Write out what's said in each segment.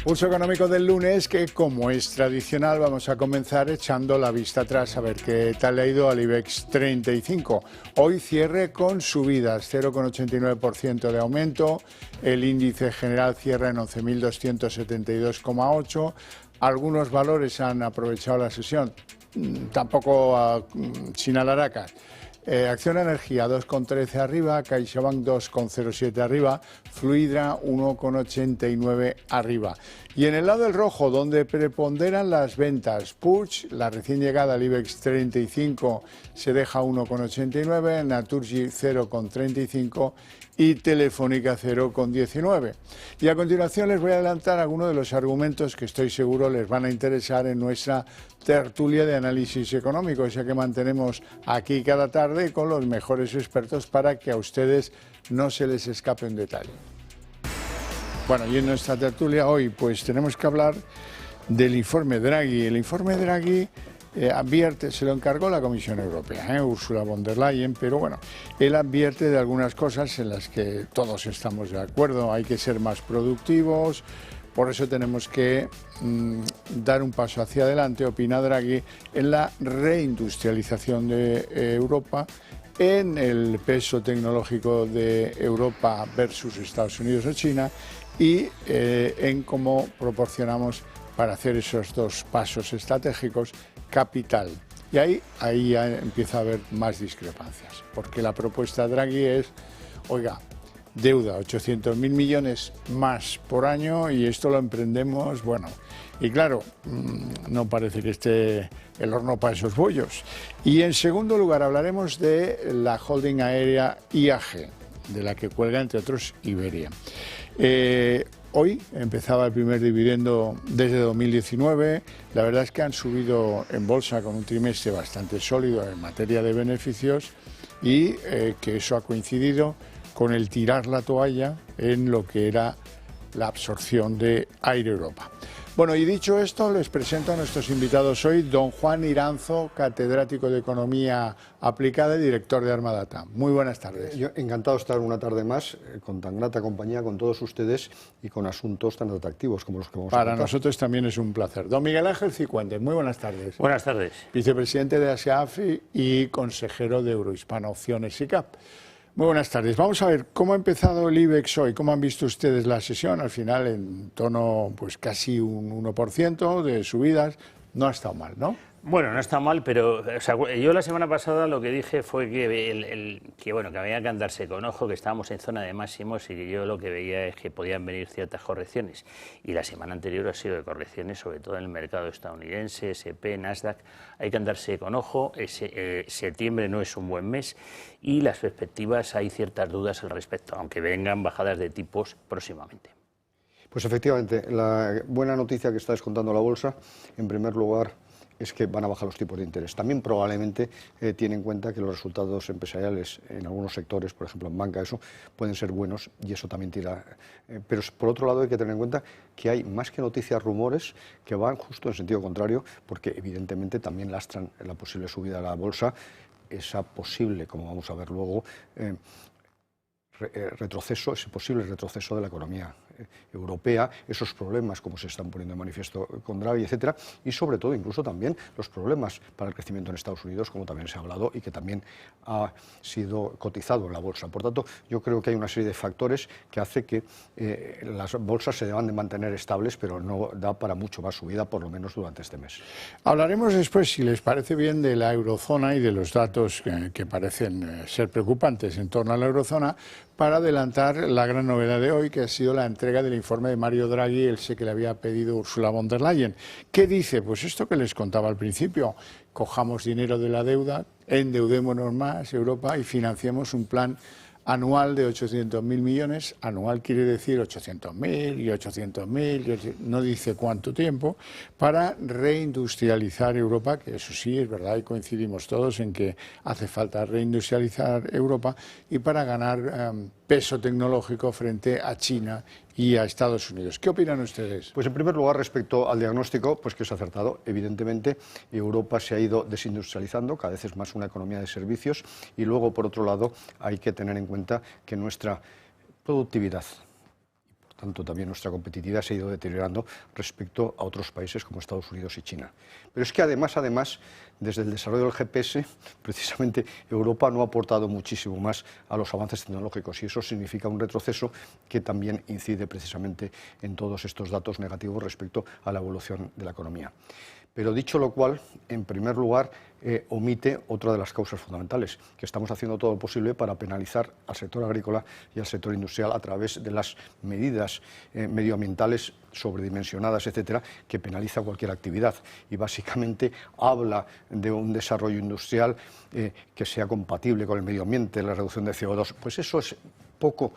Pulso económico del lunes que, como es tradicional, vamos a comenzar echando la vista atrás a ver qué tal le ha ido al IBEX 35. Hoy cierre con subidas, 0,89% de aumento. El índice general cierra en 11.272,8. Algunos valores han aprovechado la sesión, tampoco sin alaracas. Acciona Energía 2,13 arriba, CaixaBank 2,07 arriba, Fluidra 1,89 arriba. Y en el lado del rojo, donde preponderan las ventas, Puig, la recién llegada al IBEX 35, se deja 1,89, Naturgy 0,35 y Telefónica 0,19. Y a continuación les voy a adelantar algunos de los argumentos que estoy seguro les van a interesar en nuestra tertulia de análisis económico, esa que mantenemos aquí cada tarde con los mejores expertos para que a ustedes no se les escape un detalle. Bueno, y en nuestra tertulia hoy pues tenemos que hablar del informe Draghi. El informe Draghi advierte, se lo encargó la Comisión Europea, Ursula von der Leyen, pero bueno, él advierte de algunas cosas en las que todos estamos de acuerdo. Hay que ser más productivos, por eso tenemos que dar un paso hacia adelante, opina Draghi, en la reindustrialización de Europa, en el peso tecnológico de Europa versus Estados Unidos o China y en cómo proporcionamos para hacer esos dos pasos estratégicos capital. Y ahí ya empieza a haber más discrepancias, porque la propuesta de Draghi es, oiga, deuda, 800.000 millones más por año y esto lo emprendemos, bueno, y claro, no parece que esté el horno para esos bollos. Y en segundo lugar hablaremos de la holding aérea IAG, de la que cuelga entre otros Iberia. Hoy empezaba el primer dividendo desde 2019, la verdad es que han subido en bolsa con un trimestre bastante sólido en materia de beneficios y que eso ha coincidido con el tirar la toalla en lo que era la absorción de Air Europa. Bueno, y dicho esto, les presento a nuestros invitados hoy, don Juan Iranzo, catedrático de Economía Aplicada y director de Armadata. Muy buenas tardes. Yo encantado de estar una tarde más con tan grata compañía, con todos ustedes y con asuntos tan atractivos como los que vamos a tratar. Para nosotros también es un placer. Don Miguel Ángel Cicuentes, muy buenas tardes. Buenas tardes. Vicepresidente de ASEAFI y consejero de Eurohispana Opciones SICAP. Muy buenas tardes. Vamos a ver cómo ha empezado el IBEX hoy, cómo han visto ustedes la sesión, al final en tono pues casi un 1% de subidas, no ha estado mal, ¿no? Bueno, no está mal, pero o sea, yo la semana pasada lo que dije fue que, que había que andarse con ojo, que estábamos en zona de máximos y que yo lo que veía es que podían venir ciertas correcciones. Y la semana anterior ha sido de correcciones, sobre todo en el mercado estadounidense, S&P, Nasdaq. Hay que andarse con ojo, septiembre no es un buen mes y las perspectivas hay ciertas dudas al respecto, aunque vengan bajadas de tipos próximamente. Pues efectivamente, la buena noticia que está descontando la bolsa, en primer lugar, es que van a bajar los tipos de interés. También probablemente tiene en cuenta que los resultados empresariales en algunos sectores, por ejemplo en banca, eso pueden ser buenos y eso también tira. Pero por otro lado hay que tener en cuenta que hay más que noticias, rumores que van justo en sentido contrario, porque evidentemente también lastran la posible subida a la bolsa, esa posible, como vamos a ver luego, retroceso, ese posible retroceso de la economía europea, esos problemas como se están poniendo de manifiesto con Draghi, etcétera, y sobre todo incluso también los problemas para el crecimiento en Estados Unidos, como también se ha hablado y que también ha sido cotizado en la bolsa. Por tanto, yo creo que hay una serie de factores que hace que las bolsas se deban de mantener estables, pero no da para mucho más subida, por lo menos durante este mes. Hablaremos después, si les parece bien, de la eurozona y de los datos que parecen ser preocupantes en torno a la eurozona, para adelantar la gran novedad de hoy, que ha sido la entrega del informe de Mario Draghi, el que le había pedido Ursula von der Leyen. ¿Qué dice? Pues esto que les contaba al principio, cojamos dinero de la deuda, endeudémonos más Europa y financiemos un plan anual de 800.000 millones, anual quiere decir 800.000 y 800.000, no dice cuánto tiempo, para reindustrializar Europa, que eso sí es verdad y coincidimos todos en que hace falta reindustrializar Europa y para ganar peso tecnológico frente a China y a Estados Unidos. ¿Qué opinan ustedes? Pues en primer lugar, respecto al diagnóstico, pues que es acertado. Evidentemente, Europa se ha ido desindustrializando, cada vez es más una economía de servicios, y luego, por otro lado, hay que tener en cuenta que nuestra productividad, por tanto también nuestra competitividad se ha ido deteriorando respecto a otros países como Estados Unidos y China. Pero es que además, desde el desarrollo del GPS, precisamente Europa no ha aportado muchísimo más a los avances tecnológicos y eso significa un retroceso que también incide precisamente en todos estos datos negativos respecto a la evolución de la economía. Pero dicho lo cual, en primer lugar, omite otra de las causas fundamentales, que estamos haciendo todo lo posible para penalizar al sector agrícola y al sector industrial a través de las medidas medioambientales sobredimensionadas, etcétera, que penaliza cualquier actividad. Y básicamente habla de un desarrollo industrial que sea compatible con el medio ambiente, la reducción de CO2. Pues eso es poco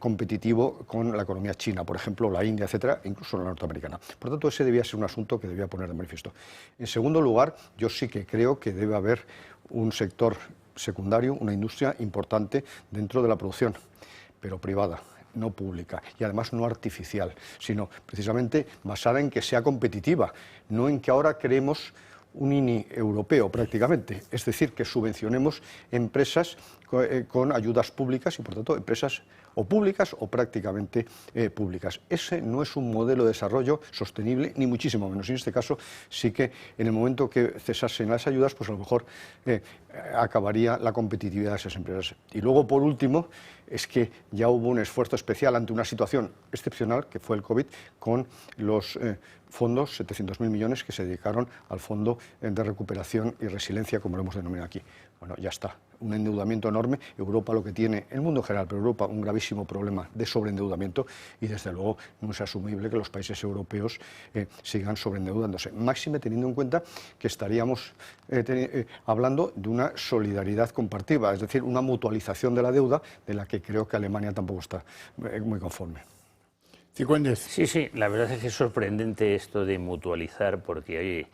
competitivo con la economía china, por ejemplo, la India, etcétera, incluso la norteamericana. Por tanto, ese debía ser un asunto que debía poner de manifiesto. En segundo lugar, yo sí que creo que debe haber un sector secundario, una industria importante dentro de la producción, pero privada, no pública y además no artificial, sino precisamente basada en que sea competitiva, no en que ahora creemos un INI europeo prácticamente, es decir, que subvencionemos empresas con ayudas públicas y, por tanto, empresas o públicas o prácticamente públicas. Ese no es un modelo de desarrollo sostenible, ni muchísimo menos. Y en este caso sí que en el momento que cesasen las ayudas, pues a lo mejor acabaría la competitividad de esas empresas. Y luego, por último, es que ya hubo un esfuerzo especial ante una situación excepcional, que fue el COVID, con los fondos, 700.000 millones, que se dedicaron al Fondo de Recuperación y Resiliencia, como lo hemos denominado aquí. Bueno, ya está. Un endeudamiento enorme. Europa lo que tiene, el mundo en general, pero Europa un gravísimo problema de sobreendeudamiento y desde luego no es asumible que los países europeos sigan sobreendeudándose. Máxime teniendo en cuenta que estaríamos hablando de una solidaridad compartida, es decir, una mutualización de la deuda de la que creo que Alemania tampoco está muy conforme. Sí, la verdad es que es sorprendente esto de mutualizar porque, oye,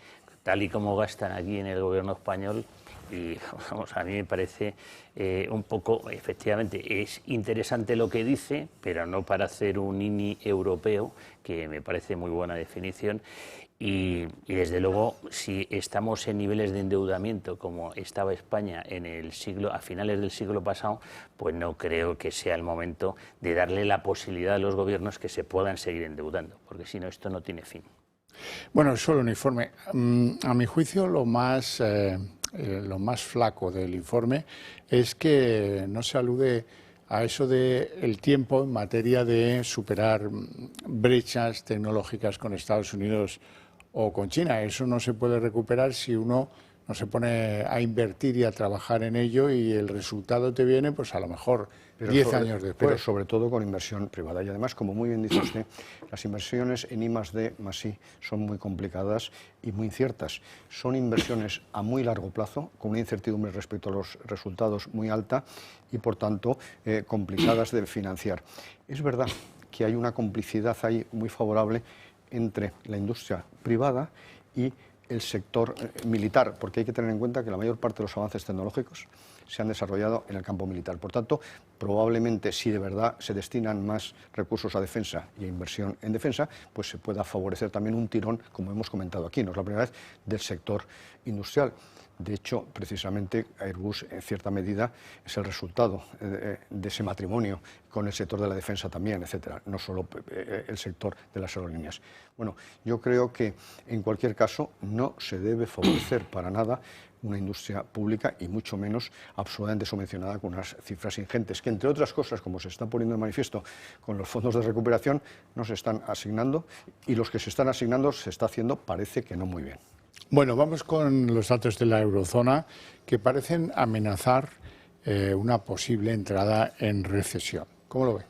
tal y como gastan aquí en el gobierno español, y vamos, a mí me parece un poco, efectivamente, es interesante lo que dice, pero no para hacer un INI europeo, que me parece muy buena definición. Y desde luego, si estamos en niveles de endeudamiento como estaba España a finales del siglo pasado, pues no creo que sea el momento de darle la posibilidad a los gobiernos que se puedan seguir endeudando, porque si no, esto no tiene fin. Bueno, solo un informe. A mi juicio, lo más flaco del informe es que no se alude a eso del tiempo en materia de superar brechas tecnológicas con Estados Unidos o con China. Eso no se puede recuperar si uno no se pone a invertir y a trabajar en ello y el resultado te viene, pues a lo mejor 10 años después. Pero sobre todo con inversión privada. Y además, como muy bien dice usted, las inversiones en I+D+I son muy complicadas y muy inciertas. Son inversiones a muy largo plazo, con una incertidumbre respecto a los resultados muy alta y, por tanto, complicadas de financiar. Es verdad que hay una complicidad ahí muy favorable entre la industria privada y el sector militar, porque hay que tener en cuenta que la mayor parte de los avances tecnológicos se han desarrollado en el campo militar. Por tanto, probablemente si de verdad se destinan más recursos a defensa y a inversión en defensa, pues se pueda favorecer también un tirón, como hemos comentado aquí, no es la primera vez, del sector industrial. De hecho, precisamente Airbus, en cierta medida, es el resultado de ese matrimonio con el sector de la defensa también, etcétera, no solo el sector de las aerolíneas. Bueno, yo creo que, en cualquier caso, no se debe favorecer para nada una industria pública y mucho menos absolutamente subvencionada con unas cifras ingentes que, entre otras cosas, como se está poniendo de manifiesto con los fondos de recuperación, no se están asignando y los que se están asignando se está haciendo, parece que no muy bien. Bueno, vamos con los datos de la eurozona que parecen amenazar una posible entrada en recesión. ¿Cómo lo ve?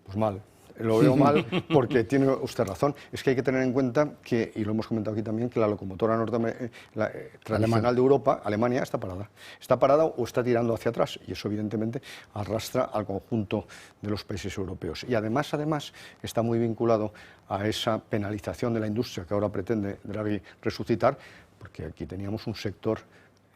Pues mal. Lo veo mal porque tiene usted razón. Es que hay que tener en cuenta que, y lo hemos comentado aquí también, que la locomotora tradicional de Europa, Alemania, está parada. Está parada o está tirando hacia atrás y eso evidentemente arrastra al conjunto de los países europeos. Y además está muy vinculado a esa penalización de la industria que ahora pretende Draghi resucitar, porque aquí teníamos un sector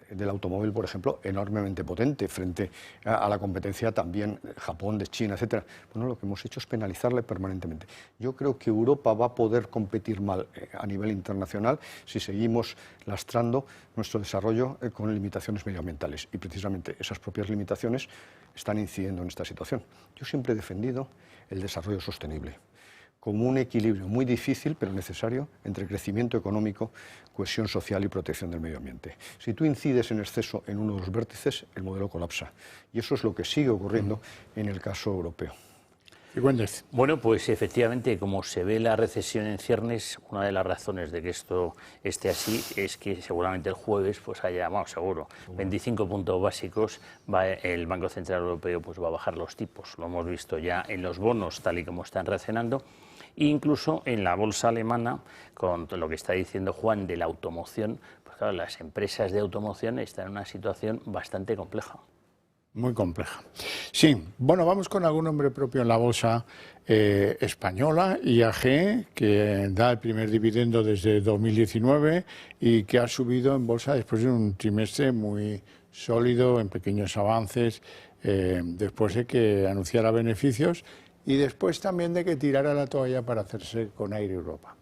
del automóvil, por ejemplo, enormemente potente frente a la competencia también Japón, de China, etcétera. Bueno, lo que hemos hecho es penalizarle permanentemente. Yo creo que Europa va a poder competir mal a nivel internacional si seguimos lastrando nuestro desarrollo con limitaciones medioambientales, y precisamente esas propias limitaciones están incidiendo en esta situación. Yo siempre he defendido el desarrollo sostenible como un equilibrio muy difícil pero necesario entre crecimiento económico, cohesión social y protección del medio ambiente. Si tú incides en exceso en uno de los vértices, el modelo colapsa, y eso es lo que sigue ocurriendo en el caso europeo. Bueno, pues efectivamente, como se ve la recesión en ciernes, una de las razones de que esto esté así es que seguramente el jueves pues haya, vamos, seguro, 25 puntos básicos, el Banco Central Europeo pues va a bajar los tipos. Lo hemos visto ya en los bonos, tal y como están reaccionando, e incluso en la bolsa alemana, con lo que está diciendo Juan de la automoción. Pues claro, las empresas de automoción están en una situación bastante compleja. Muy compleja. Sí, bueno, vamos con algún nombre propio en la bolsa española, IAG, que da el primer dividendo desde 2019 y que ha subido en bolsa después de un trimestre muy sólido, en pequeños avances, después de que anunciara beneficios y después también de que tirara la toalla para hacerse con Air Europa.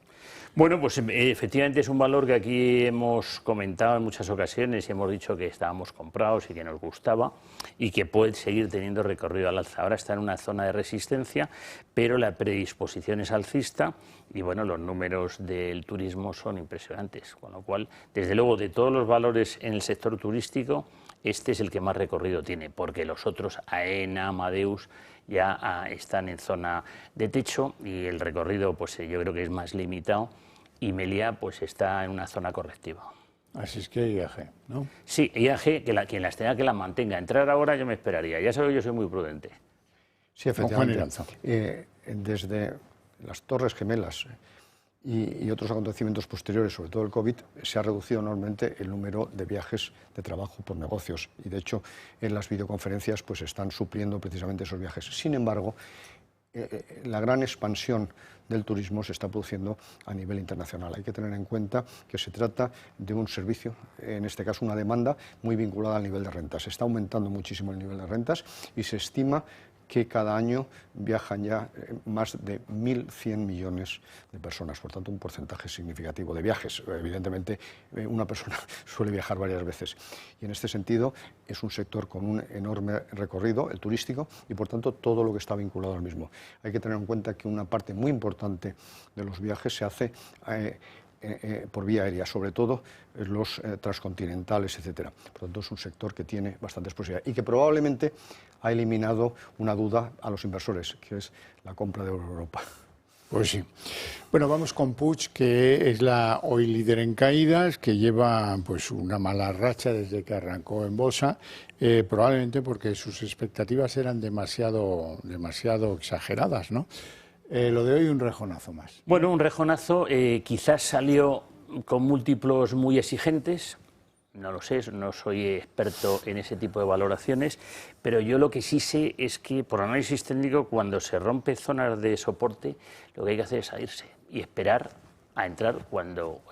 Bueno, pues efectivamente es un valor que aquí hemos comentado en muchas ocasiones y hemos dicho que estábamos comprados y que nos gustaba y que puede seguir teniendo recorrido al alza. Ahora está en una zona de resistencia, pero la predisposición es alcista y bueno, los números del turismo son impresionantes, con lo cual, desde luego, de todos los valores en el sector turístico, este es el que más recorrido tiene, porque los otros, AENA, Amadeus, ya están en zona de techo y el recorrido pues yo creo que es más limitado, y Meliá pues está en una zona correctiva. Así es que IAG, ¿no? Sí, IAG, quien las tenga que las mantenga. Entrar ahora yo me esperaría, ya sabes, yo soy muy prudente. Sí, efectivamente. Desde las Torres Gemelas y otros acontecimientos posteriores, sobre todo el COVID, se ha reducido enormemente el número de viajes de trabajo por negocios, y de hecho en las videoconferencias pues están supliendo precisamente esos viajes. Sin embargo, la gran expansión del turismo se está produciendo a nivel internacional. Hay que tener en cuenta que se trata de un servicio, en este caso una demanda muy vinculada al nivel de rentas. Se está aumentando muchísimo el nivel de rentas y se estima que cada año viajan ya más de 1.100 millones de personas, por tanto un porcentaje significativo de viajes. Evidentemente una persona suele viajar varias veces y en este sentido es un sector con un enorme recorrido, el turístico, y por tanto todo lo que está vinculado al mismo. Hay que tener en cuenta que una parte muy importante de los viajes se hace por vía aérea, sobre todo los transcontinentales, etcétera. Por lo tanto, es un sector que tiene bastantes posibilidades y que probablemente ha eliminado una duda a los inversores, que es la compra de Europa. Pues sí. Bueno, vamos con Puig, que es la hoy líder en caídas, que lleva pues una mala racha desde que arrancó en bolsa, probablemente porque sus expectativas eran demasiado exageradas, ¿no? Lo de hoy un rejonazo más. Bueno, un rejonazo, quizás salió con múltiplos muy exigentes, no lo sé, no soy experto en ese tipo de valoraciones, pero yo lo que sí sé es que por análisis técnico, cuando se rompe zonas de soporte, lo que hay que hacer es salirse y esperar a entrar cuando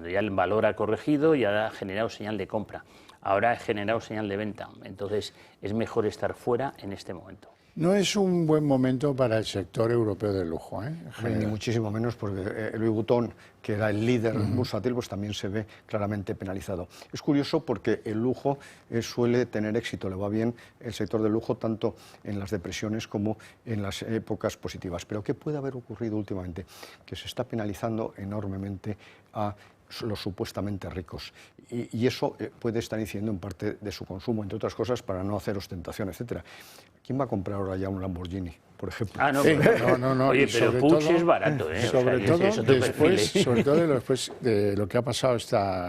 ya el valor ha corregido y ha generado señal de compra. Ahora ha generado señal de venta, entonces es mejor estar fuera en este momento. No es un buen momento para el sector europeo del lujo, ¿eh? Ni muchísimo menos, porque Louis Vuitton, que era el líder bursátil, pues también se ve claramente penalizado. Es curioso porque el lujo suele tener éxito, le va bien el sector del lujo tanto en las depresiones como en las épocas positivas. Pero ¿qué puede haber ocurrido últimamente? Que se está penalizando enormemente a los supuestamente ricos, y eso puede estar incidiendo en parte de su consumo, entre otras cosas, para no hacer ostentación, etcétera. ¿Quién va a comprar ahora ya un Lamborghini, por ejemplo? Ah, no, sí, no. Oye, pero Puig es barato, ¿eh? Sobre todo después de lo que ha pasado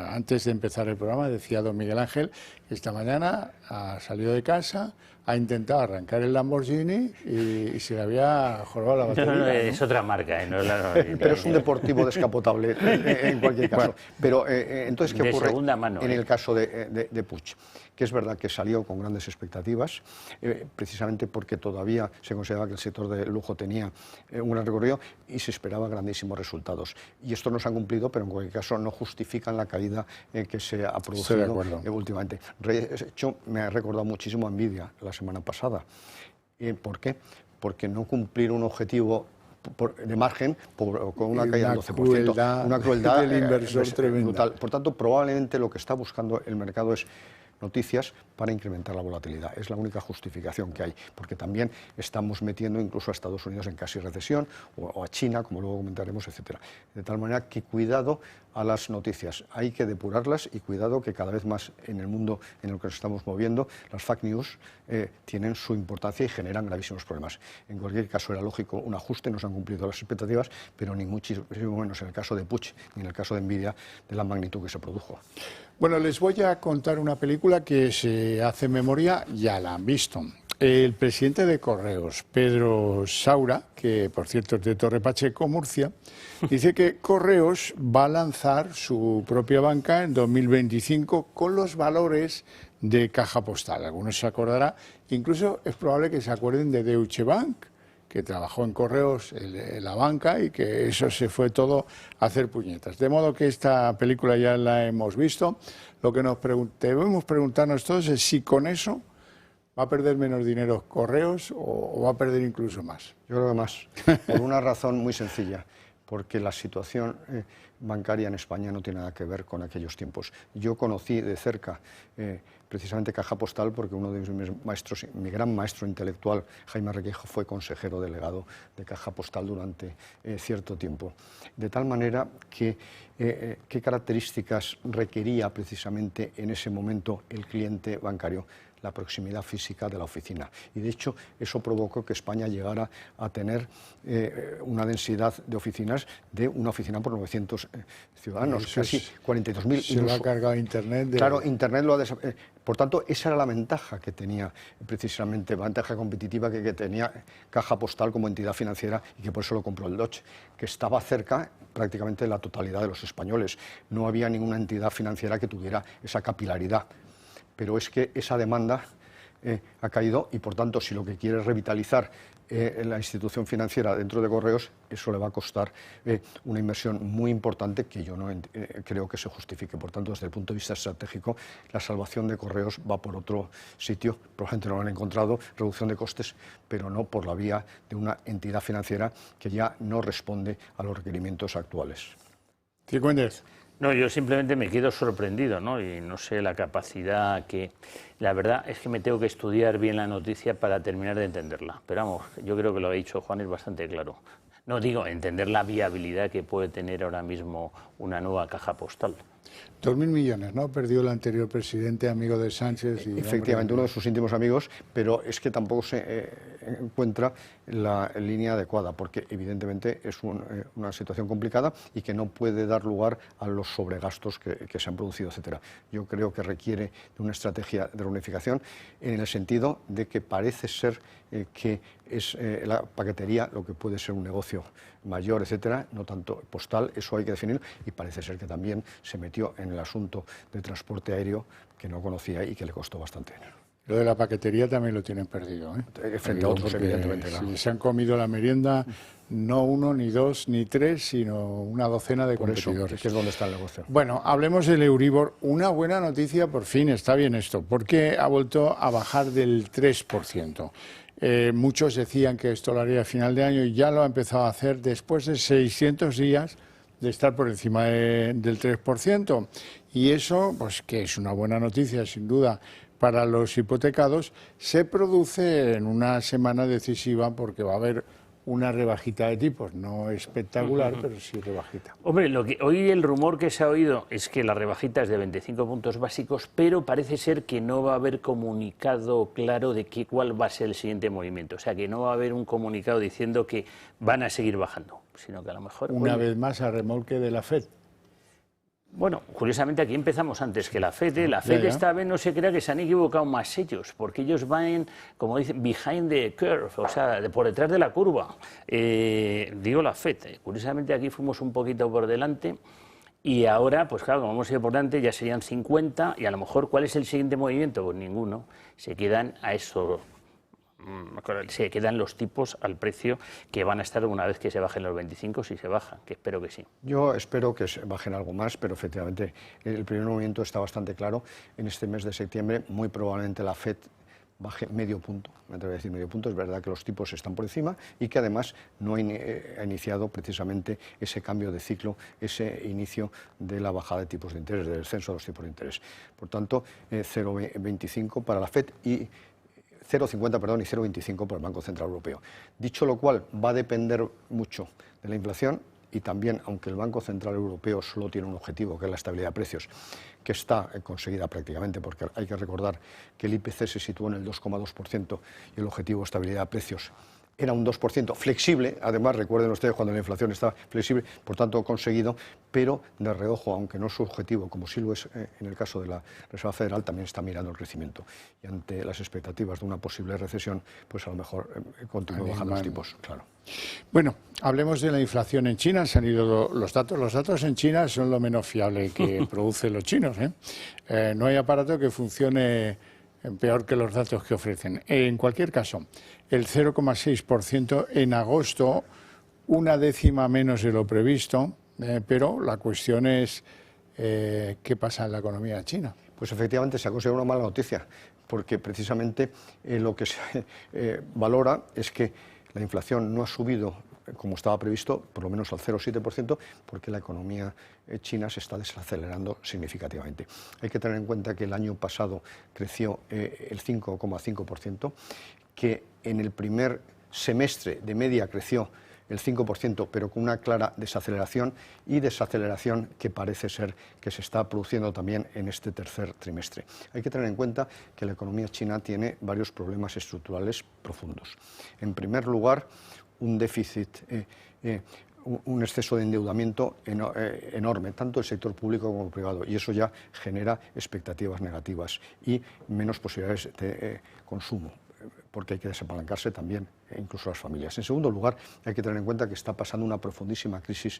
antes de empezar el programa, decía don Miguel Ángel, esta mañana ha salido de casa, ha intentado arrancar el Lamborghini y se le había jorobado la batería. No, es otra marca, no es la Lamborghini. Pero es un deportivo descapotable en cualquier caso. Bueno, pero entonces, ¿qué ocurre segunda mano, en el caso de Puig? Que es verdad que salió con grandes expectativas, precisamente precisamente porque todavía se consideraba que el sector del lujo tenía un gran recorrido y se esperaba grandísimos resultados. Y estos no se han cumplido, pero en cualquier caso no justifican la caída que se ha producido últimamente. De hecho, me ha recordado muchísimo a Nvidia la semana pasada. ¿Por qué? Porque no cumplir un objetivo de margen con una caída del 12%, una crueldad del inversor tremenda. Brutal. Por tanto, probablemente lo que está buscando el mercado es noticias para incrementar la volatilidad. Es la única justificación que hay, porque también estamos metiendo incluso a Estados Unidos en casi recesión, o a China, como luego comentaremos, etcétera. De tal manera que cuidado a las noticias, hay que depurarlas y cuidado que cada vez más en el mundo en el que nos estamos moviendo, las fake news tienen su importancia y generan gravísimos problemas. En cualquier caso era lógico un ajuste, no se han cumplido las expectativas, pero ni muchísimo menos en el caso de Puig ni en el caso de Nvidia de la magnitud que se produjo. Bueno, les voy a contar una película que se hace memoria, ya la han visto. El presidente de Correos, Pedro Saura, que por cierto es de Torre Pacheco, Murcia, dice que Correos va a lanzar su propia banca en 2025 con los valores de Caja Postal. Algunos se acordarán, incluso es probable que se acuerden de Deutsche Bank, que trabajó en Correos en la banca y que eso se fue todo a hacer puñetas. De modo que esta película ya la hemos visto. Lo que debemos preguntarnos todos es si con eso va a perder menos dinero Correos o va a perder incluso más. Yo creo que más, por una razón muy sencilla, porque la situación bancaria en España no tiene nada que ver con aquellos tiempos. Yo conocí de cerca precisamente Caja Postal porque uno de mis maestros, mi gran maestro intelectual, Jaime Requeijo, fue consejero delegado de Caja Postal durante cierto tiempo. De tal manera que qué características requería precisamente en ese momento el cliente bancario. La proximidad física de la oficina. Y de hecho eso provocó que España llegara a tener una densidad de oficinas de una oficina por 900 ciudadanos, eso casi 42.000. Se lo ha cargado Internet. Claro, Internet lo ha por tanto, esa era la ventaja que tenía, precisamente, la ventaja competitiva que tenía Caja Postal como entidad financiera y que por eso lo compró el Deutsche, que estaba cerca prácticamente de la totalidad de los españoles. No había ninguna entidad financiera que tuviera esa capilaridad. Pero es que esa demanda ha caído y, por tanto, si lo que quiere es revitalizar la institución financiera dentro de Correos, eso le va a costar una inversión muy importante que yo no creo que se justifique. Por tanto, desde el punto de vista estratégico, la salvación de Correos va por otro sitio. Probablemente no lo han encontrado, reducción de costes, pero no por la vía de una entidad financiera que ya no responde a los requerimientos actuales. Cifuentes. No, yo simplemente me quedo sorprendido, ¿no? Y no sé la capacidad que... La verdad es que me tengo que estudiar bien la noticia para terminar de entenderla. Pero vamos, yo creo que lo ha dicho Juan, es bastante claro. No digo entender la viabilidad que puede tener ahora mismo una nueva Caja Postal. 2.000 millones, ¿no? Perdió el anterior presidente, amigo de Sánchez. Y efectivamente, uno de sus íntimos amigos, pero es que tampoco se encuentra la línea adecuada, porque evidentemente es una situación complicada y que no puede dar lugar a los sobregastos que se han producido, etcétera. Yo creo que requiere de una estrategia de reunificación en el sentido de que parece ser que es la paquetería lo que puede ser un negocio mayor, etcétera, no tanto postal, eso hay que definirlo, y parece ser que también se metió en el asunto de transporte aéreo que no conocía y que le costó bastante dinero. Lo de la paquetería también lo tienen perdido, ¿eh? Frente a otros, evidentemente. Claro. Si se han comido la merienda, no uno, ni dos, ni tres, sino una docena de competidores. Eso, que es donde está el negocio. Bueno, hablemos del Euribor. Una buena noticia, por fin, está bien esto, porque ha vuelto a bajar del 3%. Muchos decían que esto lo haría a final de año y ya lo ha empezado a hacer después de 600 días de estar por encima del 3%. Y eso, pues que es una buena noticia, sin duda, para los hipotecados, se produce en una semana decisiva porque va a haber una rebajita de tipos, no espectacular, pero sí rebajita. Hombre, hoy el rumor que se ha oído es que la rebajita es de 25 puntos básicos, pero parece ser que no va a haber comunicado claro de cuál va a ser el siguiente movimiento. O sea, que no va a haber un comunicado diciendo que van a seguir bajando, sino que a lo mejor... Una vez más a remolque de la FED. Bueno, curiosamente aquí empezamos antes que la FED. La FED esta vez no se crea que se han equivocado más ellos, porque ellos van, como dicen, behind the curve, o sea, por detrás de la curva. Digo la FED. Curiosamente aquí fuimos un poquito por delante y ahora, pues claro, como hemos ido por delante ya serían 50 y a lo mejor ¿cuál es el siguiente movimiento? Pues ninguno. Se quedan a eso, se quedan los tipos al precio que van a estar una vez que se bajen los 25, si se bajan, que espero que sí. Yo espero que se bajen algo más, pero efectivamente el primer movimiento está bastante claro. En este mes de septiembre muy probablemente la FED baje medio punto, me atrevo a decir medio punto. Es verdad que los tipos están por encima y que además no ha iniciado precisamente ese cambio de ciclo, ese inicio de la bajada de tipos de interés, del descenso de los tipos de interés. Por tanto, 0,25 para la FED y 0,50, perdón, y 0,25 por el Banco Central Europeo. Dicho lo cual, va a depender mucho de la inflación y también, aunque el Banco Central Europeo solo tiene un objetivo, que es la estabilidad de precios, que está conseguida prácticamente, porque hay que recordar que el IPC se situó en el 2,2% y el objetivo de estabilidad de precios era un 2% flexible, además recuerden ustedes cuando la inflación está flexible, por tanto conseguido, pero de reojo, aunque no es su objetivo, como sí lo es en el caso de la Reserva Federal, también está mirando el crecimiento. Y ante las expectativas de una posible recesión, pues a lo mejor continúa bajando los tipos, claro. Bueno, hablemos de la inflación en China. Han salido los datos. Los datos en China son lo menos fiable que producen los chinos, ¿eh? No hay aparato que funcione peor que los datos que ofrecen. En cualquier caso, el 0,6% en agosto, una décima menos de lo previsto, pero la cuestión es ¿qué pasa en la economía china? Pues efectivamente se ha considerado una mala noticia, porque precisamente lo que se valora es que la inflación no ha subido como estaba previsto, por lo menos al 0,7%, porque la economía china se está desacelerando significativamente. Hay que tener en cuenta que el año pasado creció el 5,5%, que en el primer semestre de media creció el 5%, pero con una clara desaceleración que parece ser que se está produciendo también en este tercer trimestre. Hay que tener en cuenta que la economía china tiene varios problemas estructurales profundos. En primer lugar, un déficit, un exceso de endeudamiento enorme, tanto el sector público como el privado, y eso ya genera expectativas negativas y menos posibilidades de consumo, porque hay que desapalancarse también, incluso las familias. En segundo lugar, hay que tener en cuenta que está pasando una profundísima crisis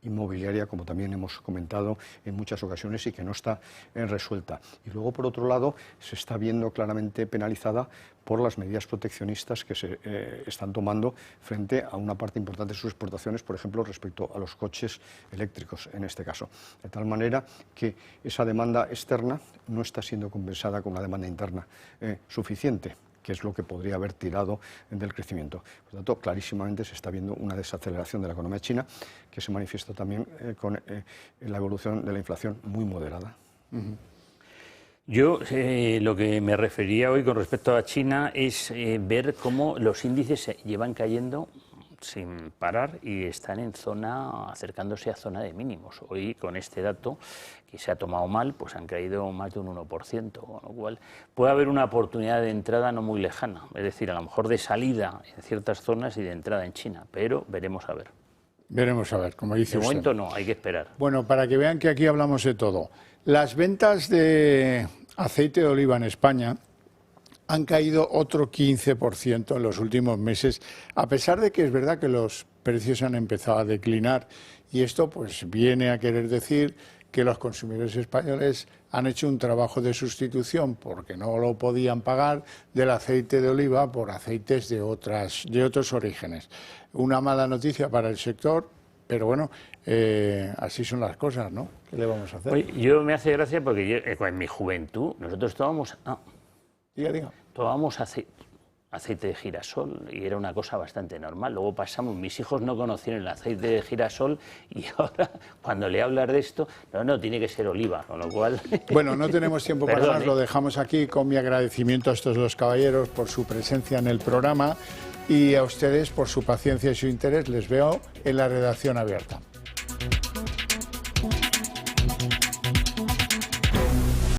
inmobiliaria, como también hemos comentado en muchas ocasiones, y que no está resuelta. Y luego, por otro lado, se está viendo claramente penalizada por las medidas proteccionistas que se están tomando frente a una parte importante de sus exportaciones, por ejemplo, respecto a los coches eléctricos, en este caso. De tal manera que esa demanda externa no está siendo compensada con una demanda interna suficiente, que es lo que podría haber tirado del crecimiento. Por lo tanto, clarísimamente se está viendo una desaceleración de la economía china, que se manifiesta también con la evolución de la inflación muy moderada. Yo lo que me refería hoy con respecto a China es ver cómo los índices llevan cayendo sin parar y están en zona, acercándose a zona de mínimos. Hoy, con este dato, que se ha tomado mal, pues han caído más de un 1%, con lo cual puede haber una oportunidad de entrada no muy lejana, es decir, a lo mejor de salida en ciertas zonas y de entrada en China, pero veremos a ver. Veremos a ver, como dice usted. De momento no, hay que esperar. Bueno, para que vean que aquí hablamos de todo. Las ventas de aceite de oliva en España han caído otro 15% en los últimos meses, a pesar de que es verdad que los precios han empezado a declinar, y esto pues viene a querer decir que los consumidores españoles han hecho un trabajo de sustitución, porque no lo podían pagar, del aceite de oliva por aceites de otros orígenes. Una mala noticia para el sector, pero bueno, así son las cosas, ¿no? ¿Qué le vamos a hacer? Oye, yo me hace gracia porque yo, en mi juventud nosotros tomábamos... Diga. Tomábamos aceite de girasol y era una cosa bastante normal. Luego pasamos, mis hijos no conocieron el aceite de girasol y ahora cuando le hablas de esto, no, tiene que ser oliva, con lo cual... Bueno, no tenemos tiempo para más, lo dejamos aquí con mi agradecimiento a estos dos caballeros por su presencia en el programa y a ustedes por su paciencia y su interés. Les veo en la redacción abierta.